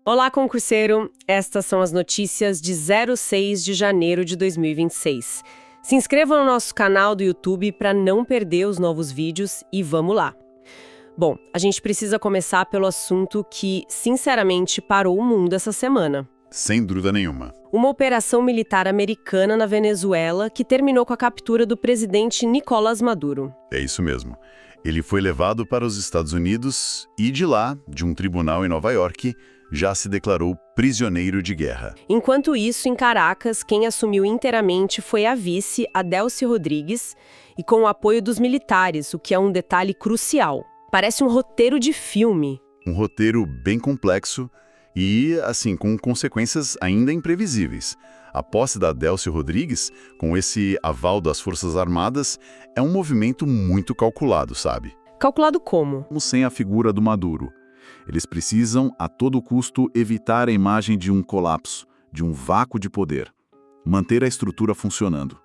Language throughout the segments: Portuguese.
Olá, concurseiro! Estas são as notícias de 06 de janeiro de 2026. Se inscreva no nosso canal do YouTube para não perder os novos vídeos e vamos lá! Bom, a gente precisa começar pelo assunto que, sinceramente, parou o mundo essa semana. Sem dúvida nenhuma. Uma operação militar americana na Venezuela que terminou com a captura do presidente Nicolás Maduro. É isso mesmo. Ele foi levado para os Estados Unidos e de lá, de um tribunal em Nova York, já se declarou prisioneiro de guerra. Enquanto isso, em Caracas, quem assumiu inteiramente foi a vice, Delcy Rodrigues, e com o apoio dos militares, o que é um detalhe crucial. Parece um roteiro de filme. Um roteiro bem complexo e, assim, com consequências ainda imprevisíveis. A posse da Delcy Rodrigues, com esse aval das Forças Armadas, é um movimento muito calculado, sabe? Calculado como? Sem a figura do Maduro. Eles precisam, a todo custo, evitar a imagem de um colapso, de um vácuo de poder. Manter a estrutura funcionando.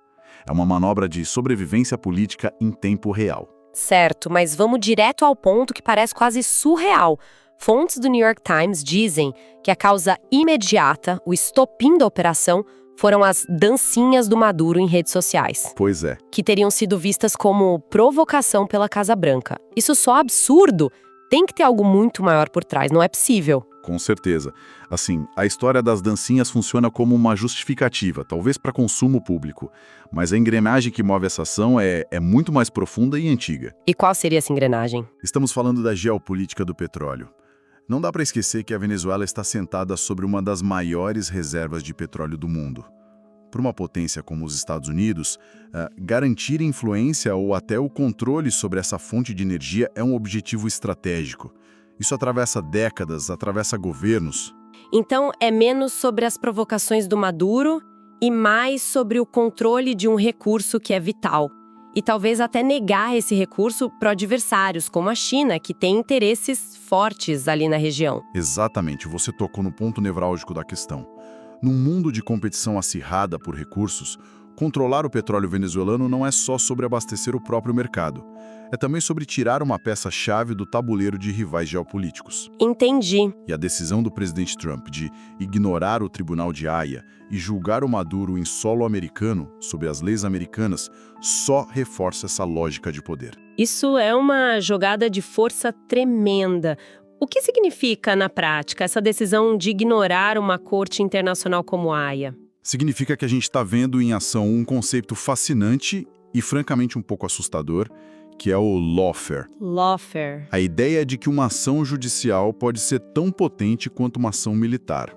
É uma manobra de sobrevivência política em tempo real. Certo, mas vamos direto ao ponto que parece quase surreal. Fontes do New York Times dizem que a causa imediata, o estopim da operação, foram as dancinhas do Maduro em redes sociais. Pois é. Que teriam sido vistas como provocação pela Casa Branca. Isso só é absurdo. Tem que ter algo muito maior por trás, não é possível. Com certeza. Assim, a história das dancinhas funciona como uma justificativa, talvez para consumo público. Mas a engrenagem que move essa ação é muito mais profunda e antiga. E qual seria essa engrenagem? Estamos falando da geopolítica do petróleo. Não dá para esquecer que a Venezuela está sentada sobre uma das maiores reservas de petróleo do mundo. Para uma potência como os Estados Unidos, garantir influência ou até o controle sobre essa fonte de energia é um objetivo estratégico. Isso atravessa décadas, atravessa governos. Então, é menos sobre as provocações do Maduro e mais sobre o controle de um recurso que é vital. E talvez até negar esse recurso para adversários, como a China, que tem interesses fortes ali na região. Exatamente, você tocou no ponto nevrálgico da questão. Num mundo de competição acirrada por recursos, controlar o petróleo venezuelano não é só sobre abastecer o próprio mercado. É também sobre tirar uma peça-chave do tabuleiro de rivais geopolíticos. Entendi. E a decisão do presidente Trump de ignorar o Tribunal de Haia e julgar o Maduro em solo americano, sob as leis americanas, só reforça essa lógica de poder. Isso é uma jogada de força tremenda. O que significa, na prática, essa decisão de ignorar uma corte internacional como a Haia? Significa que a gente está vendo em ação um conceito fascinante e francamente um pouco assustador, que é o lawfare. Lawfare. A ideia de que uma ação judicial pode ser tão potente quanto uma ação militar.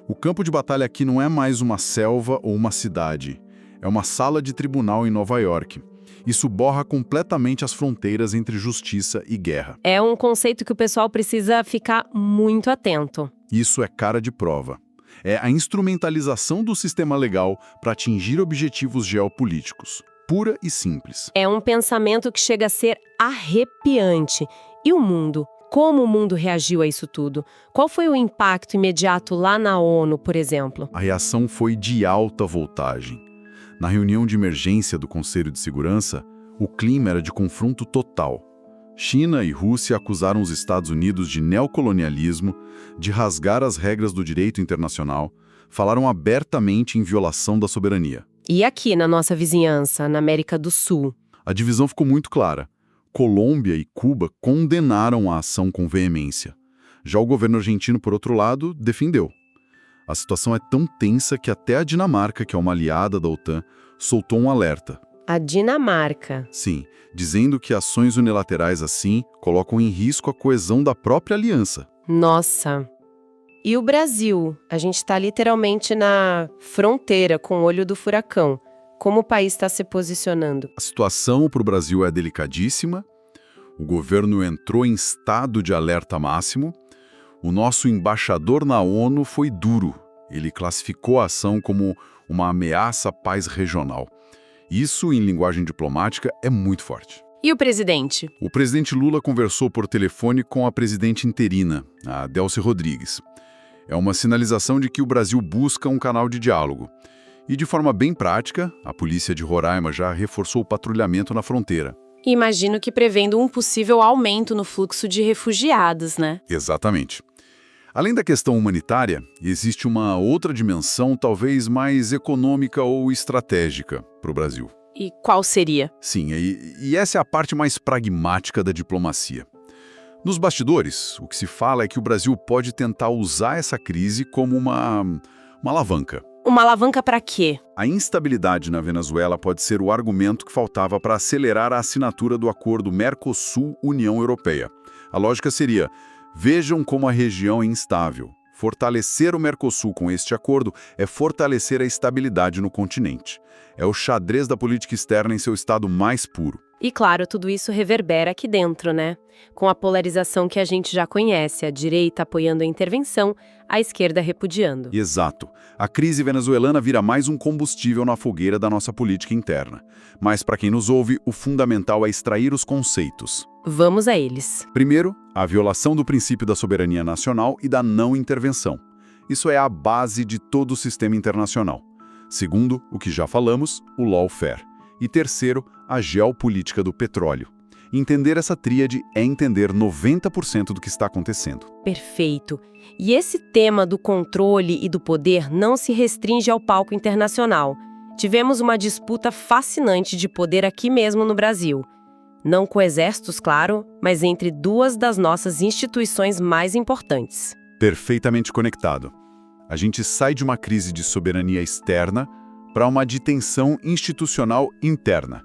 O campo de batalha aqui não é mais uma selva ou uma cidade. É uma sala de tribunal em Nova York. Isso borra completamente as fronteiras entre justiça e guerra. É um conceito que o pessoal precisa ficar muito atento. Isso é cara de prova. É a instrumentalização do sistema legal para atingir objetivos geopolíticos. Pura e simples. É um pensamento que chega a ser arrepiante. E o mundo? Como o mundo reagiu a isso tudo? Qual foi o impacto imediato lá na ONU, por exemplo? A reação foi de alta voltagem. Na reunião de emergência do Conselho de Segurança, o clima era de confronto total. China e Rússia acusaram os Estados Unidos de neocolonialismo, de rasgar as regras do direito internacional, falaram abertamente em violação da soberania. E aqui, na nossa vizinhança, na América do Sul? A divisão ficou muito clara. Colômbia e Cuba condenaram a ação com veemência. Já o governo argentino, por outro lado, defendeu. A situação é tão tensa que até a Dinamarca, que é uma aliada da OTAN, soltou um alerta. A Dinamarca? Sim, dizendo que ações unilaterais assim colocam em risco a coesão da própria aliança. Nossa! E o Brasil? A gente está literalmente na fronteira com o olho do furacão. Como o país está se posicionando? A situação para o Brasil é delicadíssima. O governo entrou em estado de alerta máximo. O nosso embaixador na ONU foi duro. Ele classificou a ação como uma ameaça à paz regional. Isso, em linguagem diplomática, é muito forte. E o presidente? O presidente Lula conversou por telefone com a presidente interina, a Delcy Rodrigues. É uma sinalização de que o Brasil busca um canal de diálogo. E de forma bem prática, a polícia de Roraima já reforçou o patrulhamento na fronteira. Imagino que prevendo um possível aumento no fluxo de refugiados, né? Exatamente. Além da questão humanitária, existe uma outra dimensão talvez mais econômica ou estratégica para o Brasil. E qual seria? Sim, e essa é a parte mais pragmática da diplomacia. Nos bastidores, o que se fala é que o Brasil pode tentar usar essa crise como uma alavanca. Uma alavanca para quê? A instabilidade na Venezuela pode ser o argumento que faltava para acelerar a assinatura do acordo Mercosul-União Europeia. A lógica seria: vejam como a região é instável. Fortalecer o Mercosul com este acordo é fortalecer a estabilidade no continente. É o xadrez da política externa em seu estado mais puro. E claro, tudo isso reverbera aqui dentro, né? Com a polarização que a gente já conhece, a direita apoiando a intervenção, a esquerda repudiando. Exato. A crise venezuelana vira mais um combustível na fogueira da nossa política interna. Mas para quem nos ouve, o fundamental é extrair os conceitos. Vamos a eles. Primeiro, a violação do princípio da soberania nacional e da não intervenção. Isso é a base de todo o sistema internacional. Segundo, o que já falamos, o lawfare. E terceiro, a geopolítica do petróleo. Entender essa tríade é entender 90% do que está acontecendo. Perfeito. E esse tema do controle e do poder não se restringe ao palco internacional. Tivemos uma disputa fascinante de poder aqui mesmo no Brasil. Não com exércitos, claro, mas entre duas das nossas instituições mais importantes. Perfeitamente conectado. A gente sai de uma crise de soberania externa para uma de tensão institucional interna.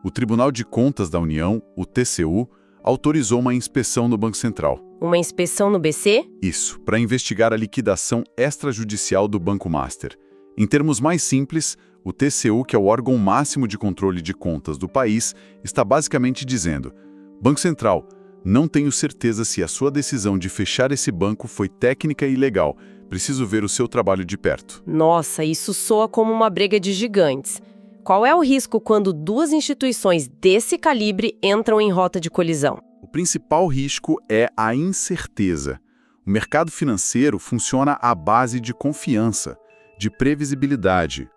O Tribunal de Contas da União, o TCU, autorizou uma inspeção no Banco Central. Uma inspeção no BC? Isso, para investigar a liquidação extrajudicial do Banco Master. Em termos mais simples, o TCU, que é o órgão máximo de controle de contas do país, está basicamente dizendo: Banco Central, não tenho certeza se a sua decisão de fechar esse banco foi técnica e legal. Preciso ver o seu trabalho de perto. Nossa, isso soa como uma briga de gigantes. Qual é o risco quando duas instituições desse calibre entram em rota de colisão? O principal risco é a incerteza. O mercado financeiro funciona à base de confiança, de previsibilidade.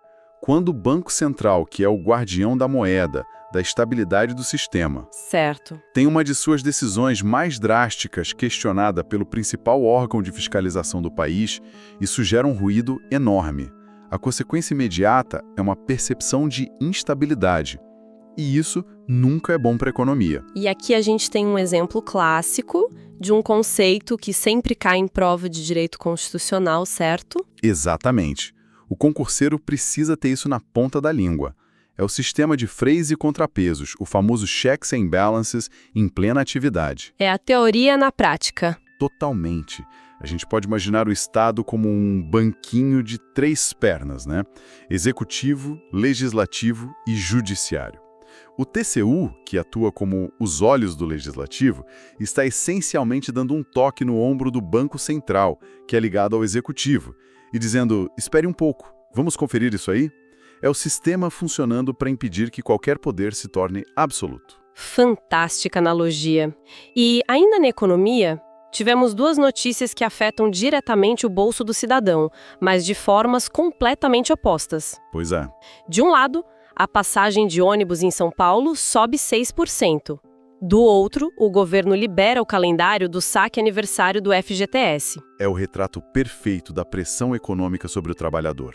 Quando o Banco Central, que é o guardião da moeda, da estabilidade do sistema, certo, tem uma de suas decisões mais drásticas questionada pelo principal órgão de fiscalização do país, isso gera um ruído enorme. A consequência imediata é uma percepção de instabilidade. E isso nunca é bom para a economia. E aqui a gente tem um exemplo clássico de um conceito que sempre cai em prova de direito constitucional, certo? Exatamente. O concurseiro precisa ter isso na ponta da língua. É o sistema de freios e contrapesos, o famoso checks and balances em plena atividade. É a teoria na prática. Totalmente. A gente pode imaginar o Estado como um banquinho de 3 pernas, né? Executivo, legislativo e judiciário. O TCU, que atua como os olhos do legislativo, está essencialmente dando um toque no ombro do Banco Central, que é ligado ao executivo, e dizendo: espere um pouco, vamos conferir isso aí? É o sistema funcionando para impedir que qualquer poder se torne absoluto. Fantástica analogia. E ainda na economia, tivemos duas notícias que afetam diretamente o bolso do cidadão, mas de formas completamente opostas. Pois é. De um lado, a passagem de ônibus em São Paulo sobe 6%. Do outro, o governo libera o calendário do saque aniversário do FGTS. É o retrato perfeito da pressão econômica sobre o trabalhador.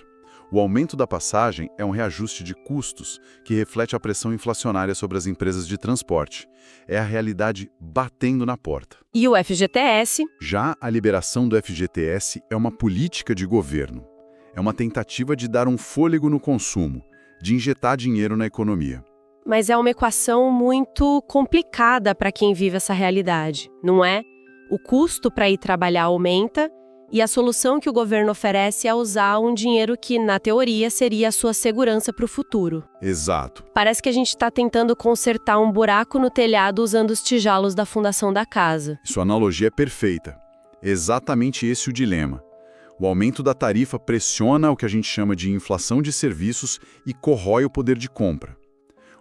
O aumento da passagem é um reajuste de custos que reflete a pressão inflacionária sobre as empresas de transporte. É a realidade batendo na porta. E o FGTS? Já a liberação do FGTS é uma política de governo. É uma tentativa de dar um fôlego no consumo, de injetar dinheiro na economia. Mas é uma equação muito complicada para quem vive essa realidade, não é? O custo para ir trabalhar aumenta e a solução que o governo oferece é usar um dinheiro que, na teoria, seria a sua segurança para o futuro. Exato. Parece que a gente está tentando consertar um buraco no telhado usando os tijolos da fundação da casa. Sua analogia é perfeita. Exatamente esse o dilema. O aumento da tarifa pressiona o que a gente chama de inflação de serviços e corrói o poder de compra.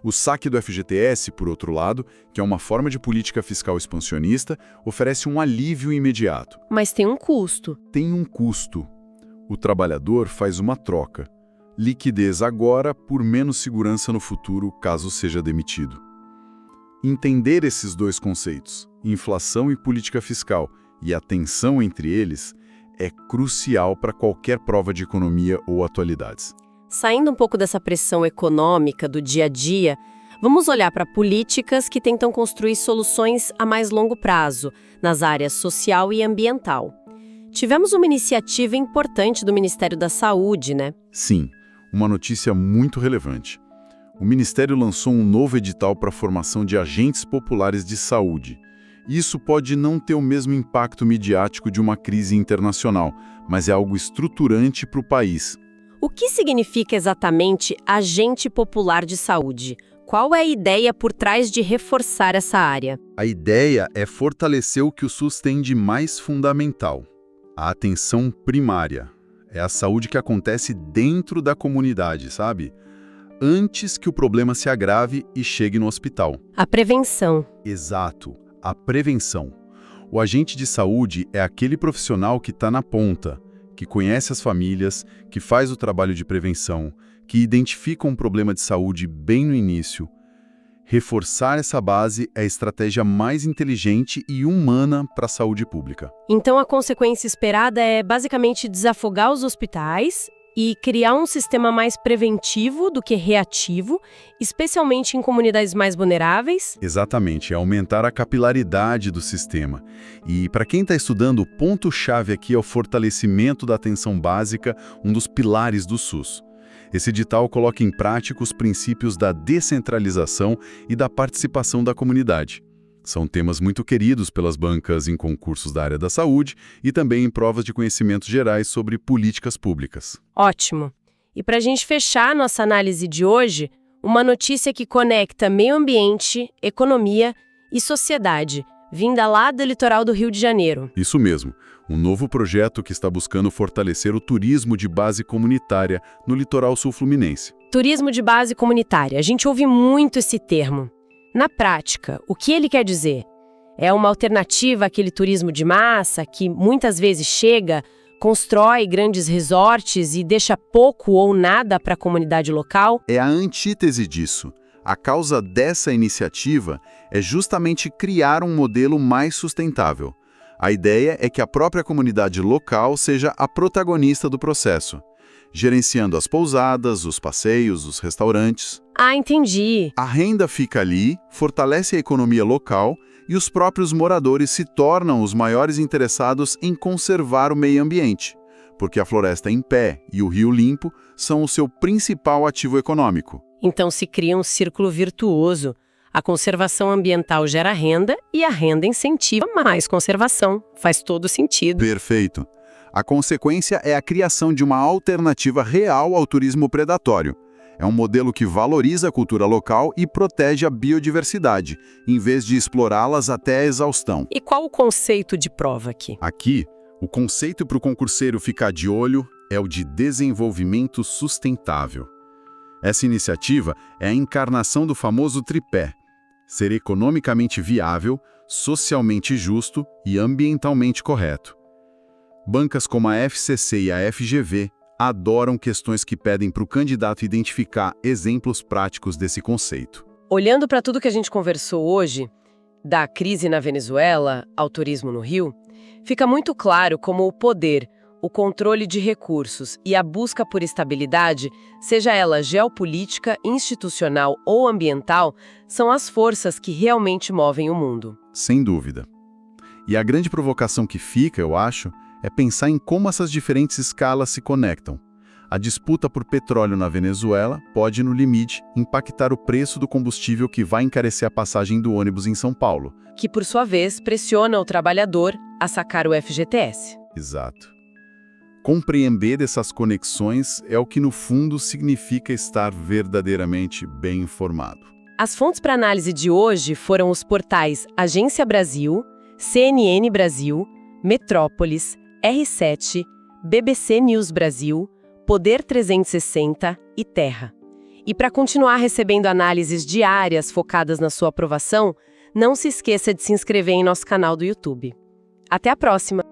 O saque do FGTS, por outro lado, que é uma forma de política fiscal expansionista, oferece um alívio imediato. Mas tem um custo. Tem um custo. O trabalhador faz uma troca. Liquidez agora por menos segurança no futuro, caso seja demitido. Entender esses dois conceitos, inflação e política fiscal, e a tensão entre eles, é crucial para qualquer prova de economia ou atualidades. Saindo um pouco dessa pressão econômica do dia a dia, vamos olhar para políticas que tentam construir soluções a mais longo prazo, nas áreas social e ambiental. Tivemos uma iniciativa importante do Ministério da Saúde, né? Sim, uma notícia muito relevante. O Ministério lançou um novo edital para a formação de agentes populares de saúde. Isso pode não ter o mesmo impacto midiático de uma crise internacional, mas é algo estruturante para o país. O que significa exatamente agente popular de saúde? Qual é a ideia por trás de reforçar essa área? A ideia é fortalecer o que o SUS tem de mais fundamental: a atenção primária. É a saúde que acontece dentro da comunidade, sabe? Antes que o problema se agrave e chegue no hospital. A prevenção. Exato, a prevenção. O agente de saúde é aquele profissional que está na ponta, que conhece as famílias, que faz o trabalho de prevenção, que identifica um problema de saúde bem no início. Reforçar essa base é a estratégia mais inteligente e humana para a saúde pública. Então a consequência esperada é basicamente desafogar os hospitais e criar um sistema mais preventivo do que reativo, especialmente em comunidades mais vulneráveis? Exatamente, é aumentar a capilaridade do sistema. E para quem está estudando, o ponto-chave aqui é o fortalecimento da atenção básica, um dos pilares do SUS. Esse edital coloca em prática os princípios da descentralização e da participação da comunidade. São temas muito queridos pelas bancas em concursos da área da saúde e também em provas de conhecimentos gerais sobre políticas públicas. Ótimo! E para a gente fechar nossa análise de hoje, uma notícia que conecta meio ambiente, economia e sociedade, vinda lá do litoral do Rio de Janeiro. Isso mesmo, um novo projeto que está buscando fortalecer o turismo de base comunitária no litoral sul-fluminense. Turismo de base comunitária, a gente ouve muito esse termo. Na prática, o que ele quer dizer? É uma alternativa àquele turismo de massa que muitas vezes chega, constrói grandes resorts e deixa pouco ou nada para a comunidade local? É a antítese disso. A causa dessa iniciativa é justamente criar um modelo mais sustentável. A ideia é que a própria comunidade local seja a protagonista do processo, gerenciando as pousadas, os passeios, os restaurantes. Ah, entendi. A renda fica ali, fortalece a economia local e os próprios moradores se tornam os maiores interessados em conservar o meio ambiente, porque a floresta em pé e o rio limpo são o seu principal ativo econômico. Então se cria um círculo virtuoso. A conservação ambiental gera renda e a renda incentiva mais conservação. Faz todo sentido. Perfeito. A consequência é a criação de uma alternativa real ao turismo predatório. É um modelo que valoriza a cultura local e protege a biodiversidade, em vez de explorá-las até a exaustão. E qual o conceito de prova aqui? Aqui, o conceito para o concurseiro ficar de olho é o de desenvolvimento sustentável. Essa iniciativa é a encarnação do famoso tripé: ser economicamente viável, socialmente justo e ambientalmente correto. Bancas como a FCC e a FGV adoram questões que pedem para o candidato identificar exemplos práticos desse conceito. Olhando para tudo que a gente conversou hoje, da crise na Venezuela ao turismo no Rio, fica muito claro como o poder, o controle de recursos e a busca por estabilidade, seja ela geopolítica, institucional ou ambiental, são as forças que realmente movem o mundo. Sem dúvida. E a grande provocação que fica, eu acho, é pensar em como essas diferentes escalas se conectam. A disputa por petróleo na Venezuela pode, no limite, impactar o preço do combustível que vai encarecer a passagem do ônibus em São Paulo. Que, por sua vez, pressiona o trabalhador a sacar o FGTS. Exato. Compreender essas conexões é o que, no fundo, significa estar verdadeiramente bem informado. As fontes para análise de hoje foram os portais Agência Brasil, CNN Brasil, Metrópolis, R7, BBC News Brasil, Poder 360 e Terra. E para continuar recebendo análises diárias focadas na sua aprovação, não se esqueça de se inscrever em nosso canal do YouTube. Até a próxima!